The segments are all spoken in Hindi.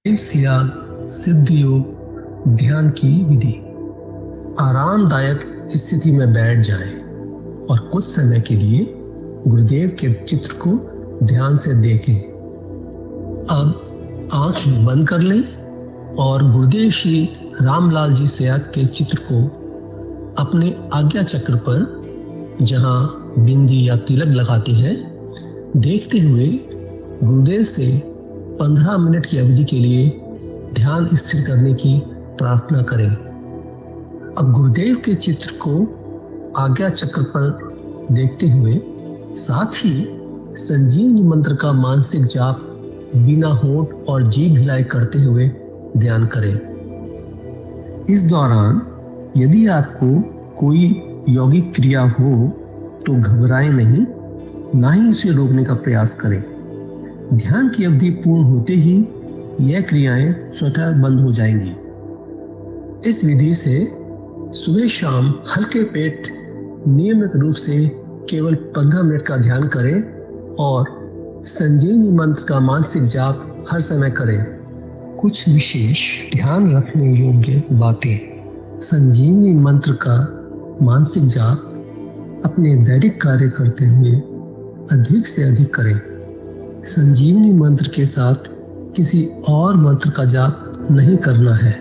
सियाग सिद्ध योग ध्यान की विधि। आरामदायक स्थिति में बैठ जाएं और कुछ समय के लिए गुरुदेव के चित्र को ध्यान से देखें। अब आंखें बंद कर लें और गुरुदेव श्री रामलाल जी सियाग के चित्र को अपने आज्ञा चक्र पर, जहां बिंदी या तिलक लगाते हैं, देखते हुए गुरुदेव से 15 मिनट की अवधि के लिए ध्यान स्थिर करने की प्रार्थना करें। अब गुरुदेव के चित्र को आज्ञा चक्र पर देखते हुए साथ ही संजीवनी मंत्र का मानसिक जाप बिना होंठ और जीभ हिलाए करते हुए ध्यान करें। इस दौरान यदि आपको कोई यौगिक क्रिया हो तो घबराएं नहीं, ना ही इसे रोकने का प्रयास करें। ध्यान की अवधि पूर्ण होते ही यह क्रियाएं स्वतः बंद हो जाएंगी। इस विधि से सुबह शाम हल्के पेट नियमित रूप से केवल 15 मिनट का ध्यान करें और संजीवनी मंत्र का मानसिक जाप हर समय करें। कुछ विशेष ध्यान रखने योग्य बातें। संजीवनी मंत्र का मानसिक जाप अपने दैनिक कार्य करते हुए अधिक से अधिक करें। संजीवनी मंत्र के साथ किसी और मंत्र का जाप नहीं करना है।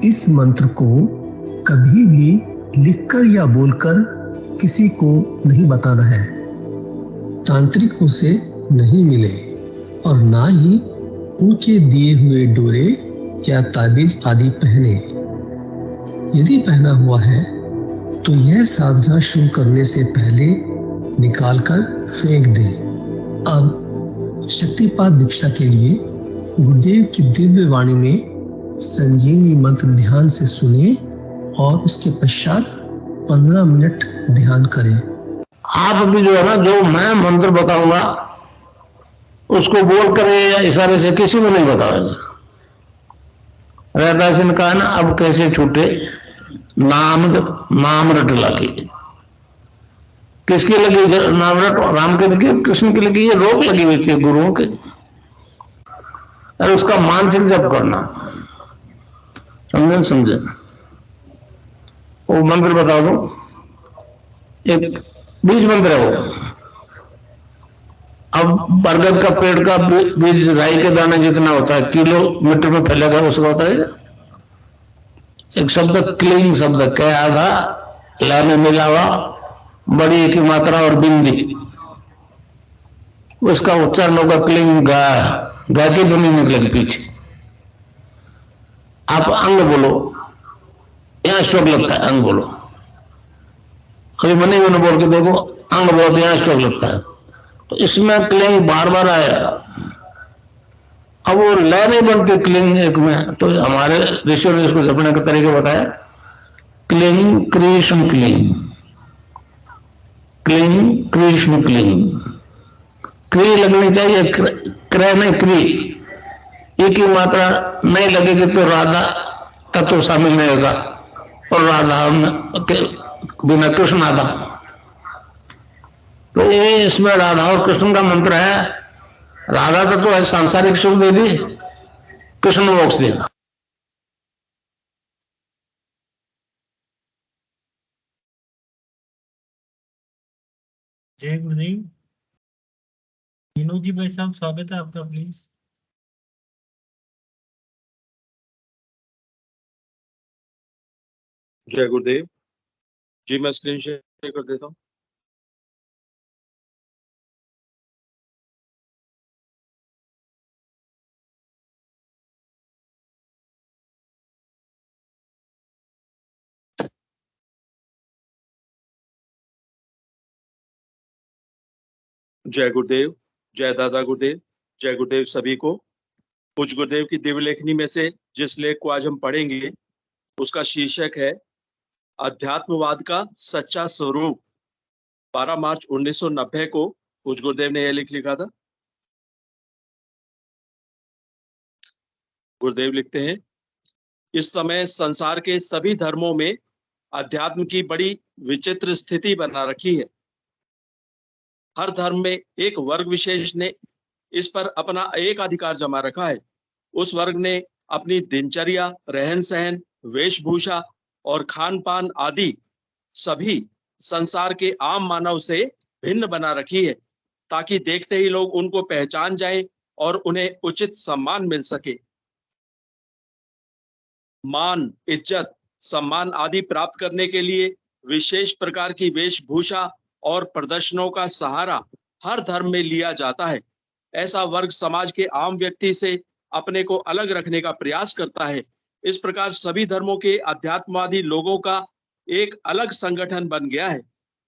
इस मंत्र को कभी भी लिखकर या बोलकर किसी को नहीं बताना है। तांत्रिकों से नहीं मिले और ना ही उनके दिए हुए डोरे या ताबीज आदि पहने। यदि पहना हुआ है तो यह साधना शुरू करने से पहले निकालकर फेंक दें। अब शक्तिपात दीक्षा के लिए गुरुदेव की दिव्य वाणी में संजीवनी मंत्र ध्यान से सुनिए और उसके पश्चात 15 मिनट ध्यान करें। आप भी जो है ना, जो मैं मंत्र बताऊंगा उसको बोल कर या इशारे से किसी को नहीं बताओगे। रहता सिंह कहा ना, अब कैसे छूटे नाम रट लगी। किसकी लगी नाम रट? राम की लगी, कृष्ण की लगी, ये रोक लगी हुई थी गुरुओं के। अरे उसका मानसिक जप करना, समझे? वो मंत्र बता दो, एक बीज मंत्र है वो। अब बरगद का पेड़ का बीज राई के दाने जितना होता है, किलोमीटर में फैलेगा, उसका होता है एक शब्द क्लीन शब्द क्या आधा ला में मिला हुआ बड़ी की मात्रा और बिंदी, उसका उच्चारण होगा क्लीन गा। गा की ध्वनि निकलेगी पीछे। आप अंग बोलो, यहां स्ट्रोक लगता है, अंग बोलो। कभी मन ही मन बोल के देखो, अंग बोलो, यहां स्ट्रोक लगता है। तो इसमें क्लिंग बार बार आएगा। अब वो लय नहीं बनती क्लिंग एक में, तो हमारे ऋषियों ने इसको जपने का तरीका बताया। Cling Krishna cling, cling Krishna cling. क्री लगनी चाहिए, क्रय में क्री। एक ही मात्रा नहीं लगेगी तो राधा तत्व शामिल नहीं होगा, और राधा बिना कृष्ण आधा। तो ये इसमें राधा और कृष्ण का मंत्र है। राधा तत्व है सांसारिक सुख दे दी, कृष्ण मोक्ष देगा। जय गुरुदेव। विनोद जी भाई साहब, स्वागत है आपका, प्लीज। जय गुरुदेव जी, मैं स्क्रीन शेयर कर देता हूँ। जय गुरुदेव, जय दादा गुरुदेव, जय गुरुदेव सभी को। पूज्य गुरुदेव की दिव्य लेखनी में से जिस लेख को आज हम पढ़ेंगे उसका शीर्षक है अध्यात्मवाद का सच्चा स्वरूप। 12 मार्च 1990 को पूज्य गुरुदेव ने यह लेख लिखा था। गुरुदेव लिखते हैं, इस समय संसार के सभी धर्मों में अध्यात्म की बड़ी विचित्र स्थिति बना रखी है। हर धर्म में एक वर्ग विशेष ने इस पर अपना एक अधिकार जमा रखा है उस वर्ग ने अपनी दिनचर्या, रहन सहन, वेशभूषा और खान पान आदि सभी संसार के आम मानव से भिन्न बना रखी है, ताकि देखते ही लोग उनको पहचान जाएं और उन्हें उचित सम्मान मिल सके। मान, इज्जत, सम्मान आदि प्राप्त करने के लिए विशेष प्रकार की वेशभूषा और प्रदर्शनों का सहारा हर धर्म में लिया जाता है। ऐसा वर्ग समाज के आम व्यक्ति से अपने को अलग रखने का प्रयास करता है। इस प्रकार सभी धर्मों के अध्यात्मवादी लोगों का एक अलग संगठन बन गया है।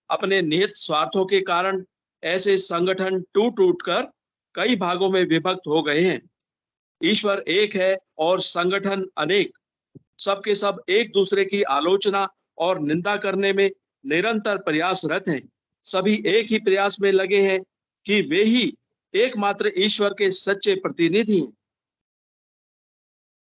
अपने निहित स्वार्थों के कारण ऐसे संगठन टूट टूट कर कई भागों में विभक्त हो गए हैं। ईश्वर एक है और संगठन अनेक। सबके सब एक दूसरे की आलोचना और निंदा करने में निरंतर प्रयासरत हैं। सभी एक ही प्रयास में लगे हैं कि वे ही एकमात्र ईश्वर के सच्चे प्रतिनिधि हैं।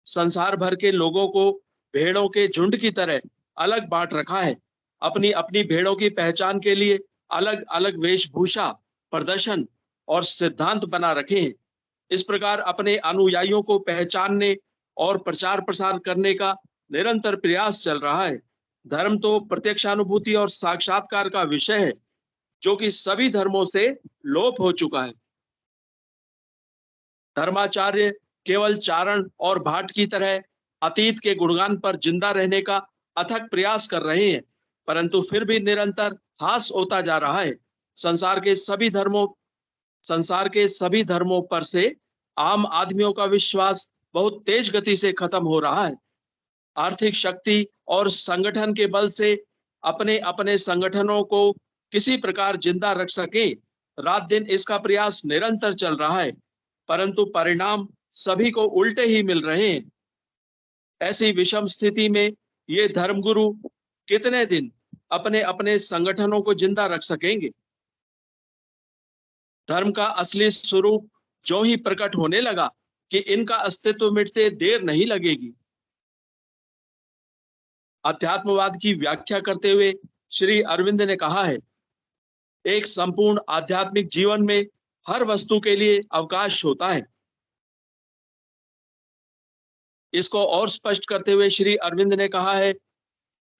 संसार भर के लोगों को भेड़ों के झुंड की तरह अलग बांट रखा है। अपनी अपनी भेड़ों की पहचान के लिए अलग अलग वेशभूषा, प्रदर्शन और सिद्धांत बना रखे हैं। इस प्रकार अपने अनुयायियों को पहचानने और प्रचार प्रसार करने का निरंतर प्रयास चल रहा है। धर्म तो प्रत्यक्षानुभूति और साक्षात्कार का विषय है, जो कि सभी धर्मों से लोप हो चुका है। धर्माचार्य केवल चारण और भाट की तरह अतीत के गुणगान पर जिंदा रहने का अथक प्रयास कर रहे हैं, परंतु फिर भी निरंतर ह्रास होता जा रहा है। संसार के सभी धर्मों पर से आम आदमियों का विश्वास बहुत तेज गति से खत्म हो रहा है। आर्थिक शक्ति और संगठन के बल से अपने अपने संगठनों को किसी प्रकार जिंदा रख सके, रात दिन इसका प्रयास निरंतर चल रहा है, परंतु परिणाम सभी को उल्टे ही मिल रहे हैं। ऐसी विषम स्थिति में ये धर्मगुरु कितने दिन अपने अपने संगठनों को जिंदा रख सकेंगे? धर्म का असली स्वरूप जो ही प्रकट होने लगा कि इनका अस्तित्व मिटते देर नहीं लगेगी। अध्यात्मवाद की व्याख्या करते हुए श्री अरविंद ने कहा है, एक संपूर्ण आध्यात्मिक जीवन में हर वस्तु के लिए अवकाश होता है। इसको और स्पष्ट करते हुए श्री अरविंद ने कहा है,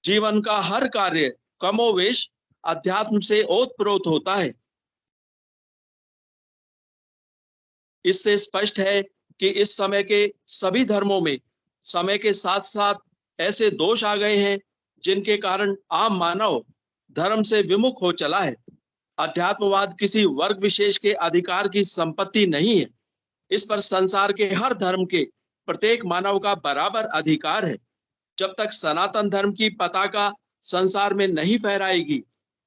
जीवन का हर कार्य कमोवेश अध्यात्म से ओतप्रोत होता है। इससे स्पष्ट है कि इस समय के सभी धर्मों में समय के साथ साथ ऐसे दोष आ गए हैं जिनके कारण आम मानव धर्म से विमुख हो चला है। अध्यात्मवाद किसी वर्ग विशेष के अधिकार की संपत्ति नहीं है। इस पर संसार के हर धर्म के प्रत्येक मानव का बराबर अधिकार है। जब तक सनातन धर्म की पताका संसार में नहीं फहराएगी,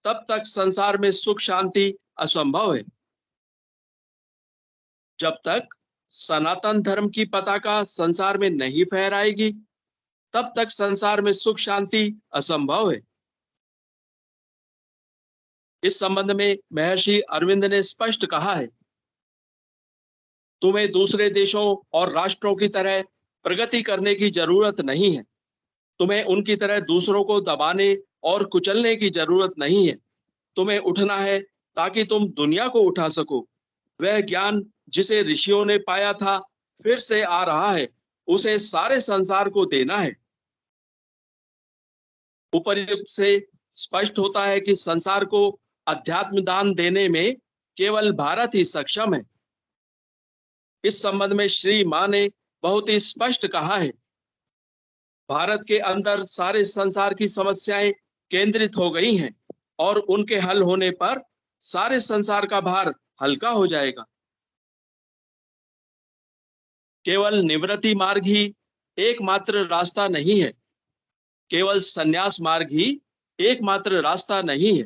तब तक संसार में सुख शांति असंभव है। जब तक सनातन धर्म की पताका संसार में नहीं फहराएगी, तब तक संसार में सुख शांति असंभव है। इस संबंध में महर्षि अरविंद ने स्पष्ट कहा है, तुम्हें दूसरे देशों और राष्ट्रों की तरह प्रगति करने की जरूरत नहीं है। तुम्हें उनकी तरह दूसरों को दबाने और कुचलने की जरूरत नहीं है। तुम्हें उठना है ताकि तुम दुनिया को उठा सको। वह ज्ञान जिसे ऋषियों ने पाया था फिर से आ रहा है, उसे सारे संसार को देना है। उपर्युक्त से स्पष्ट होता है कि संसार को अध्यात्म दान देने में केवल भारत ही सक्षम है। इस संबंध में श्री मां ने बहुत ही स्पष्ट कहा है, भारत के अंदर सारे संसार की समस्याएं केंद्रित हो गई हैं और उनके हल होने पर सारे संसार का भार हल्का हो जाएगा। केवल निवृत्ति मार्ग ही एकमात्र रास्ता नहीं है। केवल संन्यास मार्ग ही एकमात्र रास्ता नहीं है।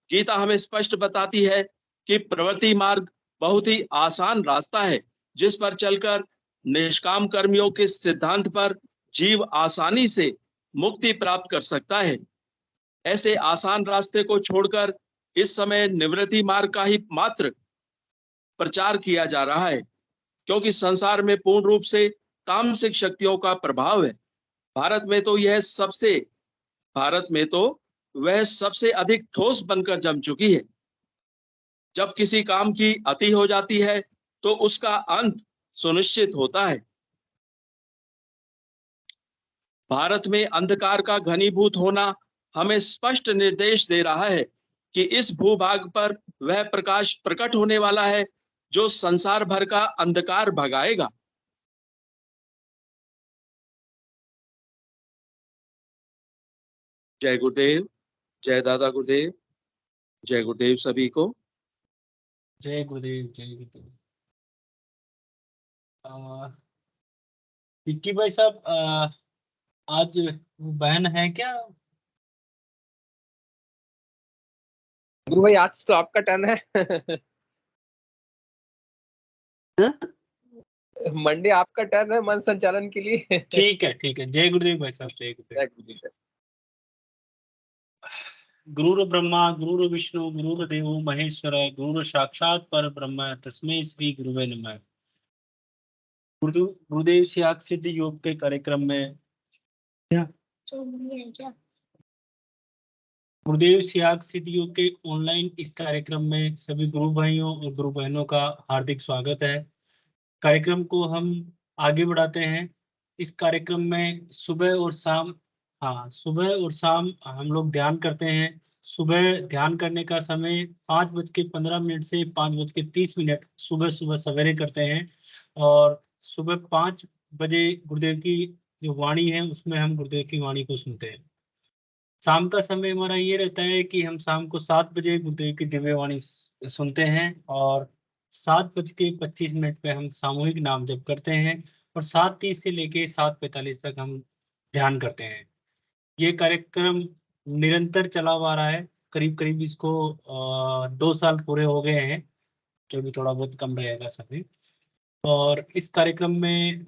गीता हमें स्पष्ट बताती है कि प्रवृत्ति मार्ग बहुत ही आसान रास्ता है, जिस पर चलकर निष्काम कर्मियों के सिद्धांत पर जीव आसानी से मुक्ति प्राप्त कर सकता है। ऐसे आसान रास्ते को छोड़कर इस समय निवृत्ति मार्ग का ही मात्र प्रचार किया जा रहा है, क्योंकि संसार में पूर्ण रूप से तामसिक शक्तियों का प्रभाव है। भारत में तो वह सबसे अधिक ठोस बनकर जम चुकी है। जब किसी काम की अति हो जाती है तो उसका अंत सुनिश्चित होता है। भारत में अंधकार का घनीभूत होना हमें स्पष्ट निर्देश दे रहा है कि इस भूभाग पर वह प्रकाश प्रकट होने वाला है जो संसार भर का अंधकार भगाएगा। जय गुरुदेव, जय दादा गुरुदेव, जय गुरुदेव सभी को। जय गुरुदेव, जय गुरुदेव। विक्की भाई साहब, आज वो बहन है क्या? गुरु भाई आज तो आपका टर्न है। मंडे आपका टर्न है मन संचालन के लिए। ठीक है, ठीक है। जय गुरुदेव भाई साहब, जय गुरुदेव। गुरुर ब्रह्मा गुरुर विष्णु गुरुर्देवो महेश्वर गुरुर साक्षात पर ब्रह्म तस्मै श्री गुरुवे नमः। गुरुदेव सियाग सिद्ध योग के कार्यक्रम में गुरुदेव सियाग सिद्ध योग के ऑनलाइन इस कार्यक्रम में सभी गुरु भाइयों और गुरु बहनों का हार्दिक स्वागत है। कार्यक्रम को हम आगे बढ़ाते हैं। इस कार्यक्रम में सुबह और शाम हम लोग ध्यान करते हैं। सुबह ध्यान करने का समय 5:15 से 5:30 सुबह सवेरे करते हैं, और सुबह 5 बजे गुरुदेव की जो वाणी है उसमें हम गुरुदेव की वाणी को सुनते हैं। शाम का समय हमारा ये रहता है कि हम शाम को 7 बजे गुरुदेव की दिव्य वाणी सुनते हैं, और 7:25 पे हम सामूहिक नाम जप करते हैं, और 7:30 से लेके 7:45 तक हम ध्यान करते हैं। ये कार्यक्रम निरंतर चला आ रहा है। करीब करीब इसको 2 साल पूरे हो गए हैं, जो भी थोड़ा बहुत कम रहेगा समय। और इस कार्यक्रम में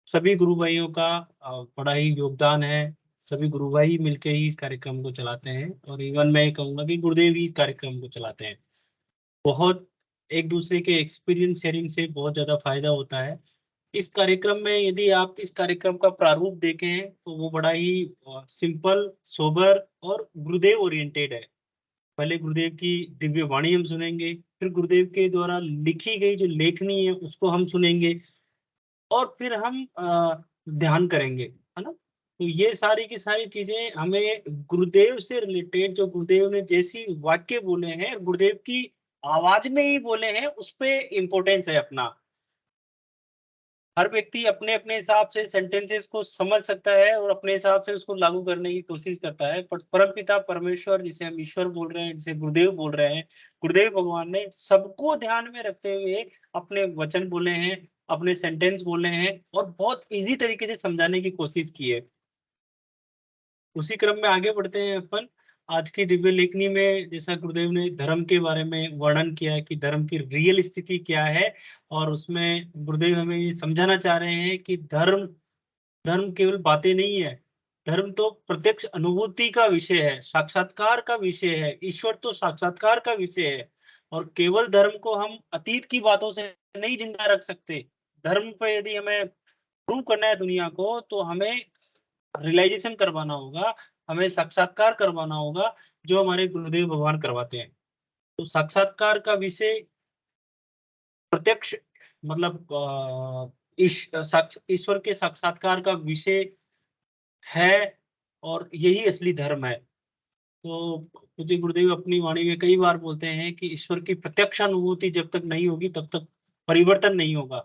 सभी गुरु भाइयों का बड़ा ही योगदान है। सभी गुरु भाई मिलके ही इस कार्यक्रम को चलाते हैं, और इवन मैं कहूँगा कि गुरुदेव ही इस कार्यक्रम को चलाते हैं। बहुत एक दूसरे के एक्सपीरियंस शेयरिंग से बहुत ज़्यादा फायदा होता है। इस कार्यक्रम में यदि आप इस कार्यक्रम का प्रारूप देखें तो वो बड़ा ही सिंपल, सोबर और गुरुदेव ओरिएंटेड है। पहले गुरुदेव की दिव्य वाणी हम सुनेंगे, फिर गुरुदेव के द्वारा लिखी गई जो लेखनी है उसको हम सुनेंगे, और फिर हम ध्यान करेंगे, है ना। तो ये सारी की सारी चीजें हमें गुरुदेव से रिलेटेड, जो गुरुदेव ने जैसी वाक्य बोले हैं, गुरुदेव की आवाज में ही बोले हैं, उस पे इम्पोर्टेंस है अपना। हर व्यक्ति अपने अपने हिसाब से सेंटेंसेस को समझ सकता है और अपने हिसाब से उसको लागू करने की कोशिश करता है, पर परमपिता परमेश्वर, जिसे हम ईश्वर बोल रहे हैं, जिसे गुरुदेव बोल रहे हैं, गुरुदेव भगवान ने सबको ध्यान में रखते हुए अपने वचन बोले हैं, अपने सेंटेंस बोले हैं, और बहुत इजी तरीके से समझाने की कोशिश की है। उसी क्रम में आगे बढ़ते हैं अपन। आज की दिव्य लेखनी में जैसा गुरुदेव ने धर्म के बारे में वर्णन किया है कि धर्म की रियल स्थिति क्या है, और उसमें गुरुदेव हमें ये समझाना चाह रहे हैं कि धर्म केवल बातें नहीं है। धर्म तो प्रत्यक्ष अनुभूति का विषय है, साक्षात्कार का विषय है। ईश्वर तो साक्षात्कार का विषय है, और केवल धर्म को हम अतीत की बातों से नहीं जिंदा रख सकते। धर्म पर यदि हमें प्रूव करना है दुनिया को, तो हमें रियलाइजेशन करवाना होगा, हमें साक्षात्कार करवाना होगा, जो हमारे गुरुदेव भगवान करवाते हैं। तो साक्षात्कार का विषय प्रत्यक्ष मतलब ईश्वर के साक्षात्कार का विषय है, और यही असली धर्म है। तो मुझे गुरुदेव अपनी वाणी में कई बार बोलते हैं कि ईश्वर की प्रत्यक्ष अनुभूति जब तक नहीं होगी तब तक परिवर्तन नहीं होगा,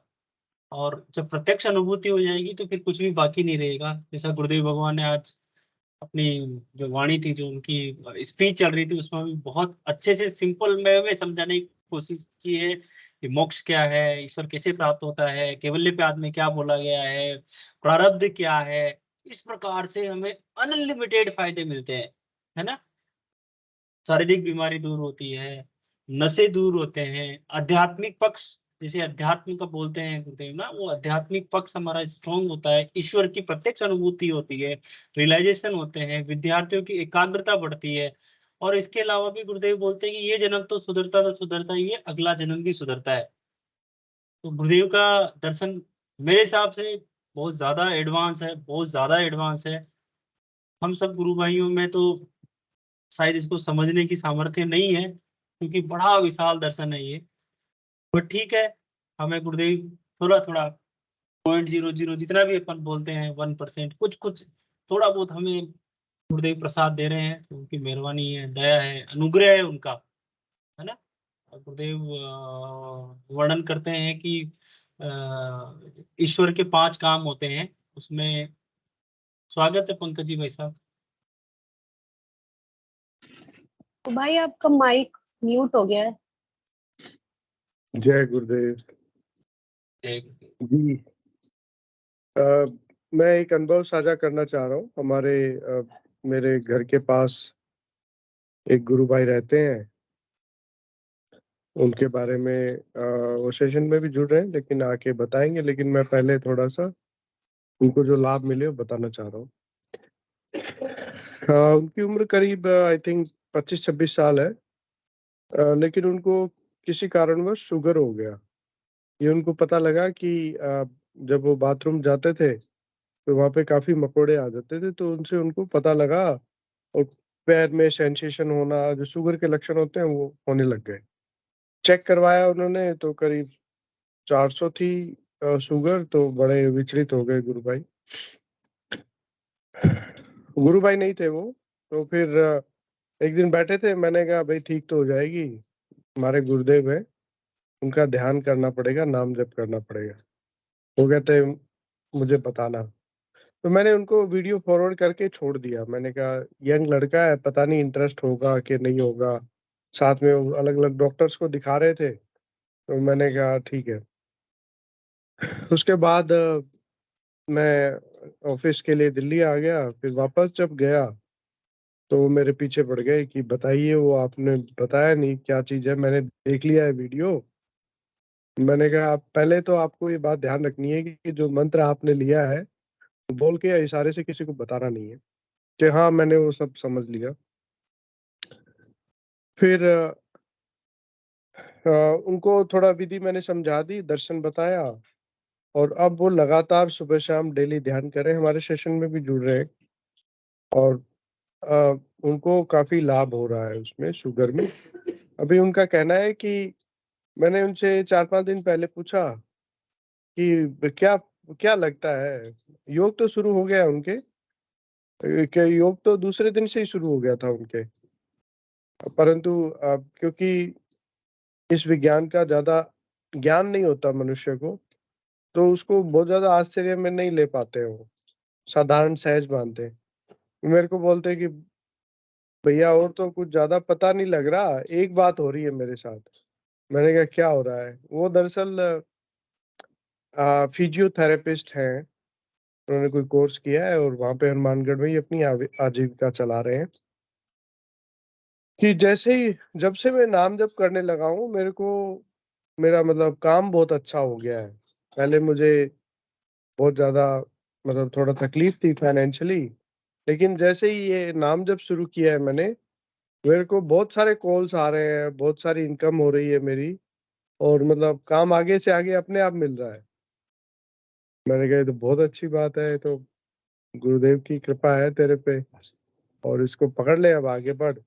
और जब प्रत्यक्ष अनुभूति हो जाएगी तो फिर कुछ भी बाकी नहीं रहेगा। जैसा गुरुदेव भगवान ने आज अपनी जो वाणी थी, जो उनकी स्पीच चल रही थी, उसमें भी बहुत अच्छे से सिंपल में समझाने की कोशिश की है कि मोक्ष क्या है, ईश्वर कैसे प्राप्त होता है, कैवल्यपाद में क्या बोला गया है, प्रारब्ध क्या है। इस प्रकार से हमें अनलिमिटेड फायदे मिलते हैं, है ना। शारीरिक बीमारी दूर होती है, नशे दूर होते हैं, आध्यात्मिक पक्ष, जिसे अध्यात्म का बोलते हैं गुरुदेव ना, वो आध्यात्मिक पक्ष हमारा स्ट्रॉन्ग होता है, ईश्वर की प्रत्यक्ष अनुभूति होती है, रियलाइजेशन होते हैं, विद्यार्थियों की एकाग्रता बढ़ती है। और इसके अलावा भी गुरुदेव बोलते हैं कि ये जन्म तो सुधरता ही है, अगला जन्म भी सुधरता है। तो गुरुदेव का दर्शन मेरे हिसाब से बहुत ज्यादा एडवांस है, बहुत ज्यादा एडवांस है। हम सब गुरु भाइयों में तो शायद इसको समझने की सामर्थ्य नहीं है, क्योंकि बड़ा विशाल दर्शन है ये। बट ठीक है, हमें गुरुदेव थोड़ा थोड़ा 0.00 जितना भी अपन बोलते हैं 1%, कुछ कुछ थोड़ा बहुत हमें गुरुदेव प्रसाद दे रहे हैं, तो उनकी मेहरबानी है, दया है, अनुग्रह है उनका, है ना। और गुरुदेव वर्णन करते हैं कि ईश्वर के 5 काम होते हैं, उसमें स्वागत है पंकज जी भाई साहब। तो भाई आपका माइक म्यूट हो गया है। जय गुरुदेव एक- जी। मैं एक अनुभव साझा करना चाह रहा हूँ। मेरे घर के पास एक गुरु भाई रहते हैं, उनके बारे में वो सेशन में भी जुड़ रहे हैं, लेकिन आके बताएंगे। लेकिन मैं पहले थोड़ा सा उनको जो लाभ मिले वो बताना चाह रहा हूँ। उनकी उम्र करीब आई थिंक 25-26 साल है, लेकिन उनको किसी कारणवश शुगर हो गया। ये उनको पता लगा कि जब वो बाथरूम जाते थे तो वहां पे काफी मकोड़े आ जाते थे, तो उनसे उनको पता लगा और पैर में सेंसेशन होना, जो शुगर के लक्षण होते हैं वो होने लग गए। चेक करवाया उन्होंने तो करीब 400 थी शुगर, तो बड़े विचलित हो गए गुरु भाई। गुरु भाई नहीं थे वो। तो फिर एक दिन बैठे थे, मैंने कहा भाई ठीक तो हो जाएगी, हमारे गुरुदेव है, उनका ध्यान करना पड़ेगा, नाम जप करना पड़ेगा। वो कहते मुझे बताना। तो मैंने उनको वीडियो फॉरवर्ड करके छोड़ दिया। मैंने कहा यंग लड़का है, पता नहीं इंटरेस्ट होगा कि नहीं होगा। साथ में वो अलग अलग डॉक्टर्स को दिखा रहे थे, तो मैंने कहा ठीक है। उसके बाद मैं ऑफिस के लिए दिल्ली आ गया। फिर वापस जब गया तो वो मेरे पीछे पड़ गए कि बताइए, वो आपने बताया नहीं क्या चीज है, मैंने देख लिया है वीडियो। मैंने कहा आप पहले तो आपको ये बात ध्यान रखनी है कि जो मंत्र आपने लिया है बोल के या इशारे से किसी को बताना नहीं है। कि हाँ, मैंने वो सब समझ लिया। फिर उनको थोड़ा विधि मैंने समझा दी, दर्शन बताया, और अब वो लगातार सुबह शाम डेली ध्यान करें, हमारे सेशन में भी जुड़ रहे हैं। और अ, उनको काफी लाभ हो रहा है उसमें, शुगर में। अभी उनका कहना है कि मैंने उनसे 4-5 दिन पहले पूछा कि क्या क्या लगता है, योग तो शुरू हो गया उनके, क्या योग तो दूसरे दिन से ही शुरू हो गया था उनके। परंतु क्योंकि इस विज्ञान का ज्यादा ज्ञान नहीं होता मनुष्य को, तो उसको बहुत ज्यादा आश्चर्य में नहीं ले पाते हैं, वो साधारण सहज मानते हैं। मेरे को बोलते हैं कि भैया और तो कुछ ज्यादा पता नहीं लग रहा, एक बात हो रही है मेरे साथ। मैंने कहा क्या हो रहा है? वो दरअसल फिजियोथेरेपिस्ट हैं, उन्होंने कोई कोर्स किया है और वहां पे हनुमानगढ़ में ही अपनी आजीविका चला रहे हैं। कि जैसे ही जब से मैं नाम जप करने लगा हूँ, मेरा मतलब काम बहुत अच्छा हो गया है। पहले मुझे बहुत ज्यादा मतलब थोड़ा तकलीफ थी फाइनेंशियली, लेकिन जैसे ही ये नाम जप शुरू किया है मैंने, मेरे को बहुत सारे कॉल्स आ रहे हैं, बहुत सारी इनकम हो रही है मेरी, और मतलब काम आगे से आगे अपने आप मिल रहा है। मैंने कहा ये तो बहुत अच्छी बात है, तो गुरुदेव की कृपा है तेरे पे, और इसको पकड़ ले, अब आगे बढ़।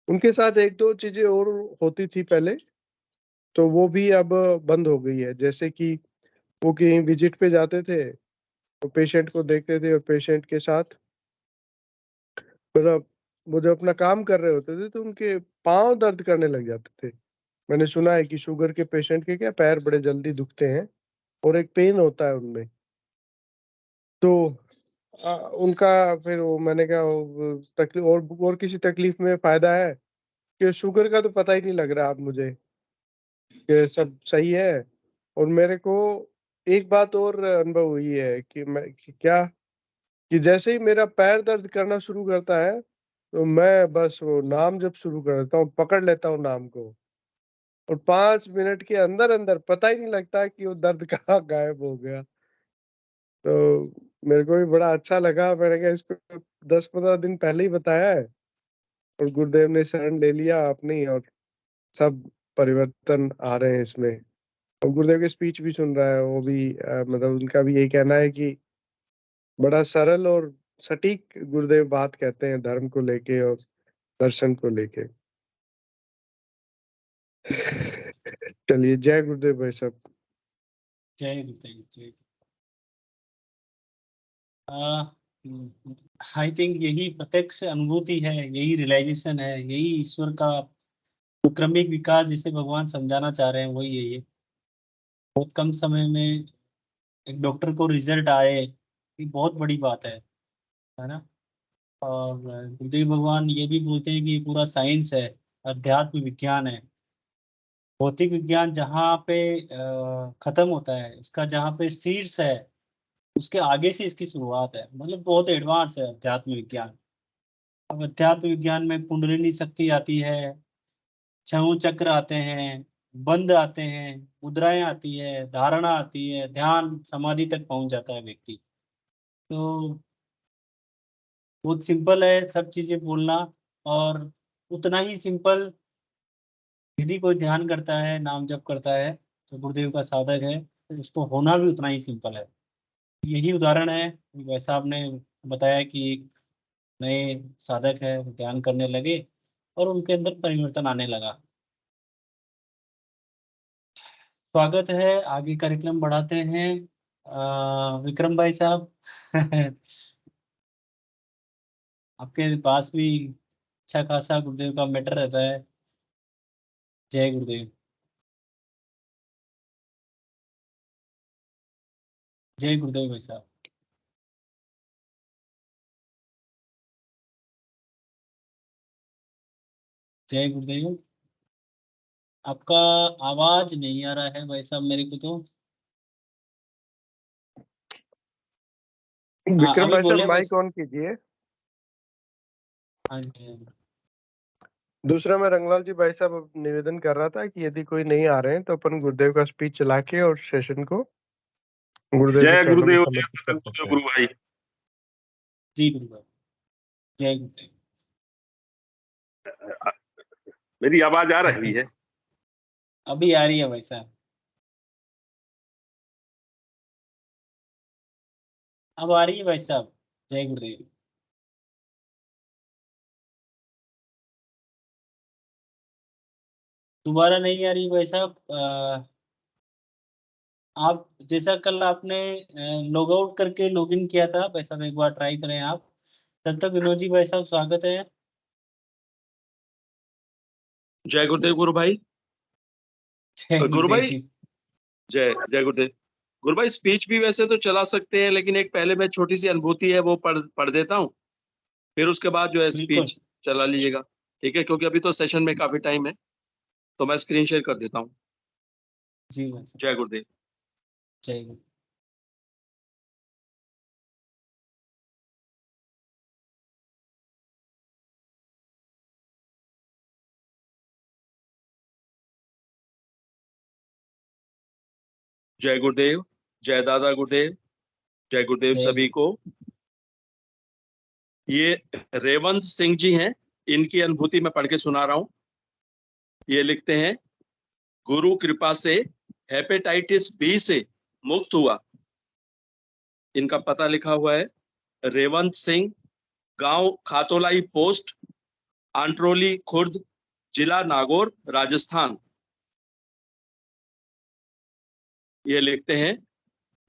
उनके साथ एक दो चीजें और होती थी पहले, तो वो भी अब बंद हो गई है। जैसे कि वो कहीं विजिट पे जाते थे, तो पेशेंट को देखते थे और पेशेंट के साथ मतलब वो जो अपना काम कर रहे होते थे तो उनके पाँव दर्द करने लग जाते थे। मैंने सुना है कि शुगर के पेशेंट के क्या पैर बड़े जल्दी दुखते हैं और एक पेन होता है उनमें। तो उनका फिर वो मैंने कहा तकलीफ और किसी तकलीफ में फायदा है कि शुगर का तो पता ही नहीं लग रहा अब मुझे, कि सब सही है। और मेरे को एक बात और अनुभव हुई है कि क्या कि जैसे ही मेरा पैर दर्द करना शुरू करता है, तो मैं बस वो नाम जब शुरू कर देता हूँ, पकड़ लेता हूँ नाम को, और 5 मिनट के अंदर अंदर पता ही नहीं लगता कि वो दर्द कहाँ गायब हो गया। तो मेरे को भी बड़ा अच्छा लगा। मैंने कहा इसको 10-15 दिन पहले ही बताया है, और गुरुदेव ने शरण ले लिया अपनी, और सब परिवर्तन आ रहे हैं इसमें। और गुरुदेव की स्पीच भी सुन रहा है वो भी, मतलब उनका भी यही कहना है कि बड़ा सरल और सटीक गुरुदेव बात कहते हैं धर्म को लेके और दर्शन को लेके। चलिए, जय गुरुदेव भाई साहब। जय गुरुदेव जय। आई थिंक यही प्रत्यक्ष अनुभूति है, यही रियलाइजेशन है, यही ईश्वर का क्रमिक विकास जिसे भगवान समझाना चाह रहे हैं, वही है ये। बहुत कम समय में एक डॉक्टर को रिजल्ट आए, ये बहुत बड़ी बात है ना। और गुरुदेव भगवान ये भी बोलते हैं कि ये पूरा साइंस है, अध्यात्म विज्ञान है। भौतिक विज्ञान जहाँ पे खत्म होता है, उसका जहाँ पे शीर्ष है, उसके आगे से इसकी शुरुआत है। मतलब बहुत एडवांस है अध्यात्म विज्ञान। अब अध्यात्म विज्ञान में कुंडलिनी शक्ति आती है, छह चक्र आते हैं, बंध आते हैं, मुद्राएं आती है, धारणा आती है, ध्यान समाधि तक पहुंच जाता है व्यक्ति। तो बहुत सिंपल है सब चीजें बोलना, और उतना ही सिंपल यदि कोई ध्यान करता है, नाम जप करता है, तो गुरुदेव का साधक है, तो उसको होना भी उतना ही सिंपल है। यही उदाहरण है। भाई साहब ने बताया कि एक नए साधक है, वो ध्यान करने लगे और उनके अंदर परिवर्तन आने लगा। स्वागत है, आगे कार्यक्रम बढ़ाते हैं। विक्रम भाई साहब आपके पास भी अच्छा खासा गुरुदेव का मैटर रहता है। जय गुरुदेव। जय गुरुदेव भाई साहब। जय गुरुदेव। आपका आवाज नहीं आ रहा है भाई साहब मेरे को तो। हाँ विक्रम अभी भाई साहब बोले भाई। माइक ऑन कीजिए। हाँ जी हाँ जी। दूसरा, मैं रंगलाल जी भाई साहब निवेदन कर रहा था कि यदि कोई नहीं आ रहे हैं तो अपन गुरुदेव का स्पीच चला के और सेशन को गुरुदेव के जय चरणों में गुरुदेव, समर्पित कर सकते हैं। गुरु भाई। जी गुरुदेव। जय गुरुदेव। मेरी आवाज आ रही है? अभी आ रही है भाई साहब, अब आ रही है भाई साहब। जय गुरुदेव। दोबारा नहीं आ रही भाई साहब। आप जैसा कल आपने लॉग आउट करके लॉगिन किया था भाई साहब, एक बार ट्राई करें आप। तब तक विनोद जी भाई साहब स्वागत है। जय गुरुदेव गुरु भाई। जय गुरु भाई, गुरुदेव। जय जय गुरुदेव। गुरु भाई, स्पीच भी वैसे तो चला सकते हैं, लेकिन एक पहले मैं छोटी सी अनुभूति है वो पढ़ देता हूँ, फिर उसके बाद जो है बिल्कुल। स्पीच चला लीजिएगा। ठीक है, क्योंकि अभी तो सेशन में काफी टाइम है, तो मैं स्क्रीन शेयर कर देता हूँ। जी भाई साहब। जय गुरुदेव। जय गुरु। जय गुरुदेव। जय दादा गुरुदेव। जय गुरुदेव जय सभी गुरु। को। ये रेवंत सिंह जी हैं, इनकी अनुभूति मैं पढ़ के सुना रहा हूँ। ये लिखते हैं, गुरु कृपा से हेपेटाइटिस बी से मुक्त हुआ। इनका पता लिखा हुआ है, रेवंत सिंह, गांव खातोलाई पोस्ट, आंट्रोली खुर्द, जिला नागौर, राजस्थान। ये लिखते हैं,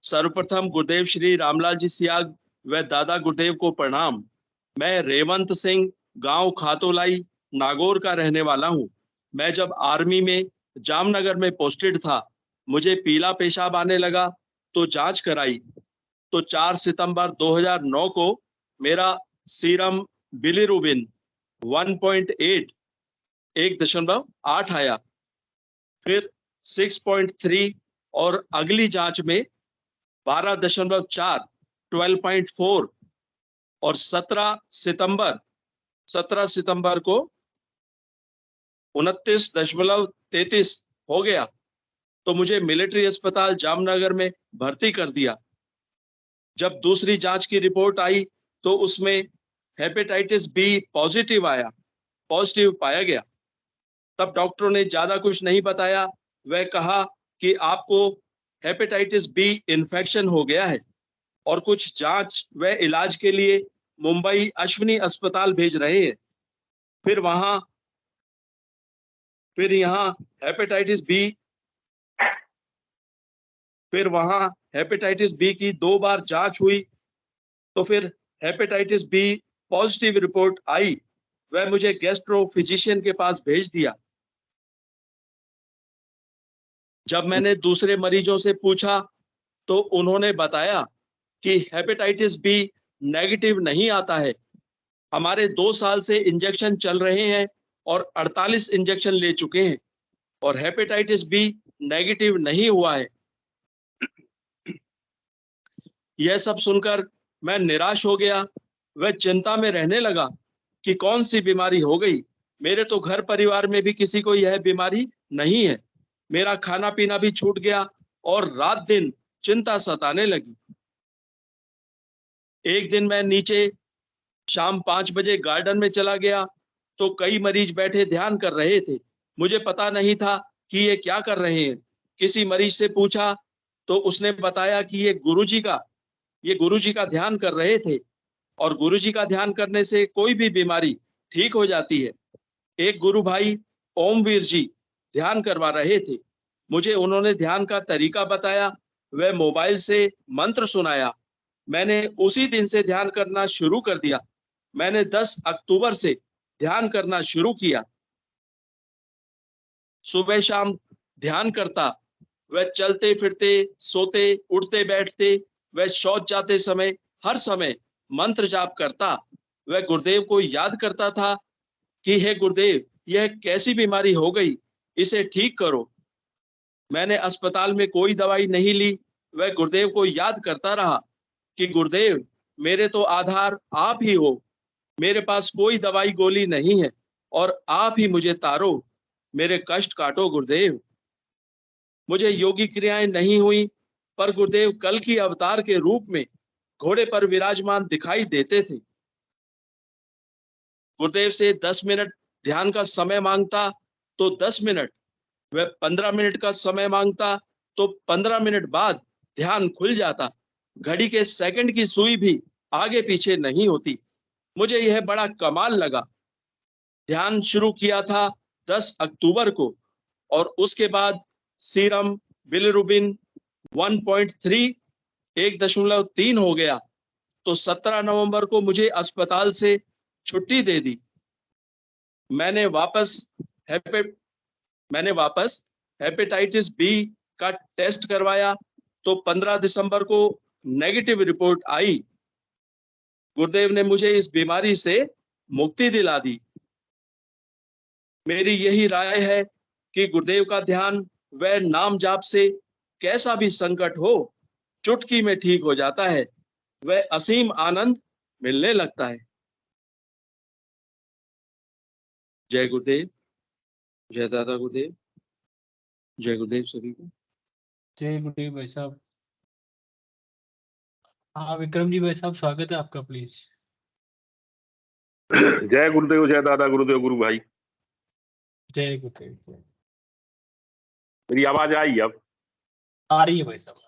सर्वप्रथम गुरुदेव श्री रामलाल जी सियाग व दादा गुरुदेव को प्रणाम। मैं रेवंत सिंह, गांव खातोलाई, नागौर का रहने वाला हूं। मैं जब आर्मी में जामनगर में पोस्टेड था, मुझे पीला पेशाब आने लगा तो जांच कराई, तो 4 सितंबर 2009 को मेरा सीरम बिलिरुबिन 1.8 1.8 आया, फिर 6.3, और अगली जांच में 12.4 12.4, और 17 सितंबर को 29.33 हो गया, तो मुझे मिलिट्री अस्पताल जामनगर में भर्ती कर दिया। जब दूसरी जांच की रिपोर्ट आई तो उसमें हेपेटाइटिस बी पॉजिटिव पाया गया। तब डॉक्टरों ने ज्यादा कुछ नहीं बताया, वह कहा कि आपको हेपेटाइटिस बी इन्फेक्शन हो गया है, और कुछ जांच व इलाज के लिए मुंबई अश्विनी अस्पताल भेज रहे हैं। फिर यहाँ हेपेटाइटिस बी फिर वहां हेपेटाइटिस बी की 2 बार जांच हुई, तो फिर हेपेटाइटिस बी पॉजिटिव रिपोर्ट आई। वह मुझे गैस्ट्रो फिजिशियन के पास भेज दिया। जब मैंने दूसरे मरीजों से पूछा तो उन्होंने बताया कि हेपेटाइटिस बी नेगेटिव नहीं आता है। हमारे 2 साल से इंजेक्शन चल रहे हैं और 48 इंजेक्शन ले चुके हैं और हेपेटाइटिस बी नेगेटिव नहीं हुआ है। यह सब सुनकर मैं निराश हो गया। वह चिंता में रहने लगा कि कौन सी बीमारी हो गई। मेरे तो घर परिवार में भी किसी को यह बीमारी नहीं है। मेरा खाना पीना भी छूट गया और रात दिन चिंता सताने लगी। एक दिन मैं नीचे शाम 5 बजे गार्डन में चला गया तो कई मरीज बैठे ध्यान कर रहे थे। मुझे पता नहीं था कि ये क्या कर रहे हैं। किसी मरीज से पूछा तो उसने बताया कि ये गुरुजी का ध्यान कर रहे थे और गुरुजी का ध्यान करने से कोई भी बीमारी ठीक हो जाती है। एक गुरु भाई ओमवीर जी ध्यान करवा रहे थे। मुझे उन्होंने ध्यान का तरीका बताया। वह मोबाइल से मंत्र सुनाया। मैंने उसी दिन से ध्यान करना शुरू कर दिया। मैंने 10 अक्टूबर से ध्यान करना शुरू किया। सुबह शाम ध्यान करता। वह चलते फिरते, सोते, उठते बैठते, वह शौच जाते समय हर समय मंत्र जाप करता। वह गुरुदेव को याद करता था कि हे गुरुदेव, यह कैसी बीमारी हो गई, इसे ठीक करो। मैंने अस्पताल में कोई दवाई नहीं ली। वह गुरुदेव को याद करता रहा कि गुरुदेव, मेरे तो आधार आप ही हो। मेरे पास कोई दवाई गोली नहीं है और आप ही मुझे तारो, मेरे कष्ट काटो गुरुदेव। मुझे योगी क्रियाएं नहीं हुई, पर गुरुदेव कल की अवतार के रूप में घोड़े पर विराजमान दिखाई देते थे। गुरुदेव से 10 मिनट ध्यान का समय मांगता तो 10 मिनट, वह 15 मिनट का समय मांगता तो 15 मिनट बाद ध्यान खुल जाता। घड़ी के सेकंड की सुई भी आगे पीछे नहीं होती। मुझे यह बड़ा कमाल लगा। ध्यान शुरू किया था 10 अक्टूबर को और उसके बाद सीरम बिलिरुबिन 1.3 1.3 हो गया तो 17 नवंबर को मुझे अस्पताल से छुट्टी दे दी। मैंने वापस हेपेटाइटिस बी का टेस्ट करवाया तो 15 दिसंबर को नेगेटिव रिपोर्ट आई। गुरुदेव ने मुझे इस बीमारी से मुक्ति दिला दी। मेरी यही राय है कि गुरुदेव का ध्यान व नाम जाप से कैसा भी संकट हो, चुटकी में ठीक हो जाता है। वह असीम आनंद मिलने लगता है। जय गुरुदेव, जय दादा गुरुदेव, जय गुरुदेव सभी को। जय गुरुदेव भाई साहब। हाँ विक्रम जी भाई साहब, स्वागत है आपका, प्लीज। जय गुरुदेव, जय दादा गुरुदेव, गुरु भाई। जय गुरुदेव। मेरी आवाज आई अब? आ रही है भाई साहब।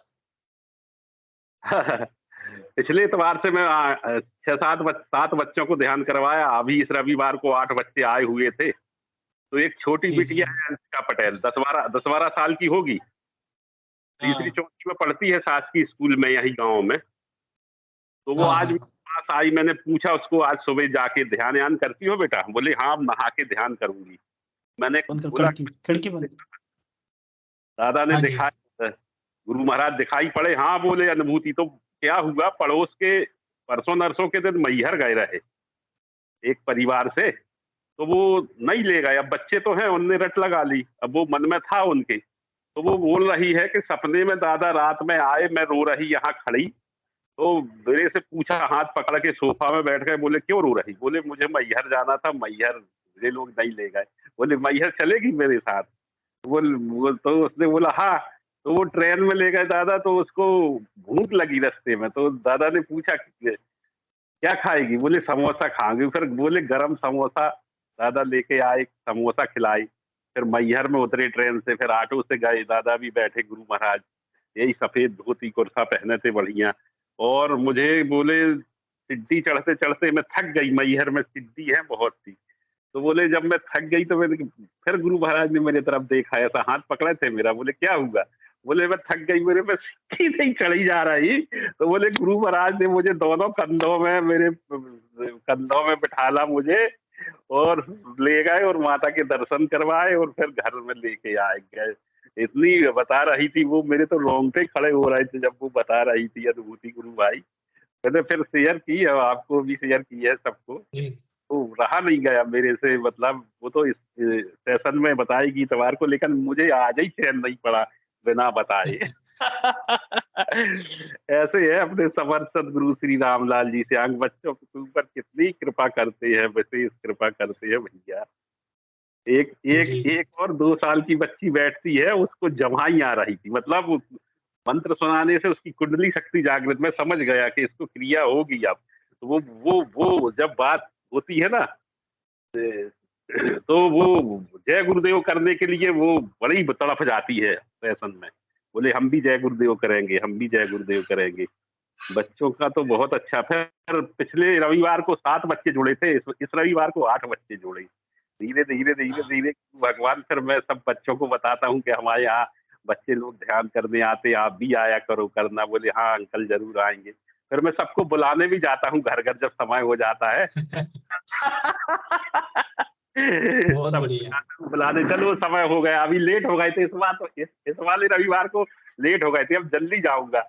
पिछले इतवार से मैं 7 बच्चों को ध्यान करवाया। अभी इस रविवार को 8 बच्चे आए हुए थे। तो एक छोटी जी, बिटिया जी। है अंशिका पटेल, 10-12 साल की होगी। हाँ, तीसरी चौथी में पढ़ती है शासकीय स्कूल में यही गांव में। तो वो हाँ, आज हाँ, मेरे पास आई। मैंने पूछा उसको, आज सुबह जाके ध्यान करती हो बेटा? बोले हाँ, नहा के ध्यान करूंगी। मैंने बोला खिड़की बंद। दादा ने हाँ जी। दिखाई, गुरु महाराज दिखाई पड़े? हाँ बोले। अनुभूति तो क्या हुआ, पड़ोस के परसों नरसों के दिन मैहर गए रहे एक परिवार से, तो वो नहीं ले गए। अब बच्चे तो हैं, उनने रट लगा ली। अब वो मन में था उनके, तो वो बोल रही है कि सपने में दादा रात में आए, मैं रो रही यहाँ खड़ी, तो मेरे से पूछा, हाथ पकड़ के सोफा में बैठ गए। बोले क्यों रो रही? बोले मुझे मैहर जाना था, मैहर ये लोग नहीं ले गए। बोले मैहर चलेगी मेरे साथ? तो उसने बोला हाँ। तो वो ट्रेन में ले गए दादा, तो उसको भूख लगी रास्ते में। तो दादा ने पूछा क्या खाएगी? बोले समोसा खाऊंगी। फिर बोले गरम समोसा दादा लेके आए, समोसा खिलाई। फिर मैहर में उतरे ट्रेन से, फिर ऑटो से गए। दादा भी बैठे, गुरु महाराज यही सफेद धोती कुर्ता पहने थे बढ़िया। और मुझे बोले सिड्डी चढ़ते चढ़ते मैं थक गई, मैहर में सिड्डी है बहुत सी। तो बोले जब मैं थक गई तो मैंने फिर गुरु महाराज ने मेरी तरफ देखा, ऐसा हाथ पकड़े थे मेरा। बोले क्या हुआ? बोले मैं थक गई, मेरे पे सीढ़ी नहीं चढ़ी जा रही। तो बोले गुरु महाराज ने मुझे दोनों कंधों में, मेरे कंधों में बिठाला मुझे और ले गए और माता के दर्शन करवाए और फिर घर में लेके आए गए। इतनी बता रही थी वो, मेरे तो रोंगटे खड़े हो रहे थे जब वो बता रही थी अनुभूति गुरु भाई। मैंने फिर शेयर की है, आपको भी शेयर की है सबको। जी तो रहा नहीं गया मेरे से, मतलब वो तो इस सेशन में बताएगी इतवार को, लेकिन मुझे आज ही चैन नहीं पड़ा बिना बताए। ऐसे है अपने समर्थ सदगुरु श्री रामलाल जी से अंग बच्चों के ऊपर कितनी कृपा करते हैं, विशेष कृपा करते हैं भैया। एक एक जी एक और 2 साल की बच्ची बैठती है, उसको जमाई आ रही थी, मतलब मंत्र सुनाने से उसकी कुंडली शक्ति जागृत, मैं समझ गया कि इसको क्रिया होगी अब। तो वो जब बात होती है ना, तो वो जय गुरुदेव करने के लिए वो बड़ी तड़फ जाती है सेशन में। बोले हम भी जय गुरुदेव करेंगे, हम भी जय गुरुदेव करेंगे। बच्चों का तो बहुत अच्छा। फिर पिछले रविवार को 7 बच्चे जुड़े थे, इस रविवार को 8 बच्चे जुड़े। धीरे धीरे धीरे धीरे भगवान, फिर मैं सब बच्चों को बताता हूँ कि हमारे यहाँ बच्चे लोग ध्यान करने आते, आप भी आया करो करना। बोले हाँ अंकल जरूर आएंगे। फिर मैं सबको बुलाने भी जाता हूँ घर घर जब समय हो जाता है। बहुत सब बढ़िया। बुलाने, चलो समय हो गया, अभी लेट हो गए थे इस बार, तो इस वाले रविवार को लेट हो गए थे, अब जल्दी जाऊंगा